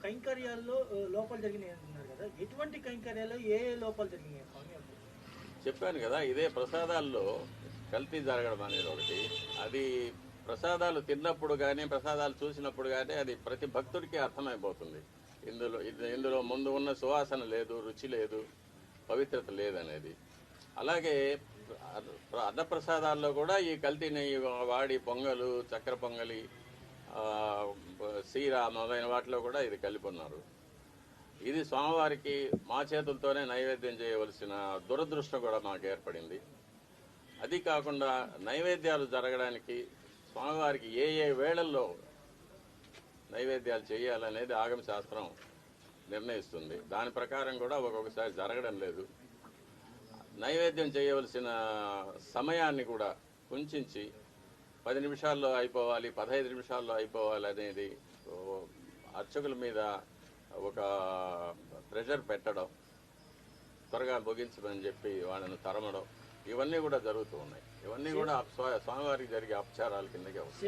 కైంకర్యాల్లో లోపాలు జరిగినాయి అంటున్నారు కదా, ఎటువంటి కైంకర్యాల్లో ఏ లోపాలు జరిగినాయి స్వామి? చెప్పాను కదా, ఇదే ప్రసాదాల్లో కల్తీ జరగడం అనేది ఒకటి. అది ప్రసాదాలు తిన్నప్పుడు కానీ ప్రసాదాలు చూసినప్పుడు కానీ అది ప్రతి భక్తుడికి అర్థమైపోతుంది. ఇందులో ముందు ఉన్న సువాసన లేదు, రుచి లేదు, పవిత్రత లేదనేది. అలాగే అన్నప్రసాదాల్లో కూడా ఈ కల్తీ నెయ్యి వాడి పొంగలు, చక్కెర పొంగలి, సీర మొదలైన వాటిలో కూడా ఇది కలిపి ఉన్నారు. ఇది స్వామివారికి మా చేతులతోనే నైవేద్యం చేయవలసిన దురదృష్టం కూడా మాకు ఏర్పడింది. అది కాకుండా నైవేద్యాలు జరగడానికి స్వామివారికి ఏ ఏ వేళల్లో నైవేద్యాలు చేయాలనేది ఆగమ శాస్త్రం నిర్ణయిస్తుంది. దాని ప్రకారం కూడా ఒక్కొక్కసారి జరగడం లేదు. నైవేద్యం చేయవలసిన సమయాన్ని కూడా కుంచి 10 నిమిషాల్లో అయిపోవాలి, 15 నిమిషాల్లో అయిపోవాలి అనేది అర్చకుల మీద ఒక ప్రెషర్ పెట్టడం, త్వరగా ముగించమని చెప్పి వాళ్ళని తరమడం, ఇవన్నీ కూడా జరుగుతూ ఉన్నాయి. ఇవన్నీ కూడా స్వామివారికి జరిగే అపచారాల కిందకే వస్తాయి.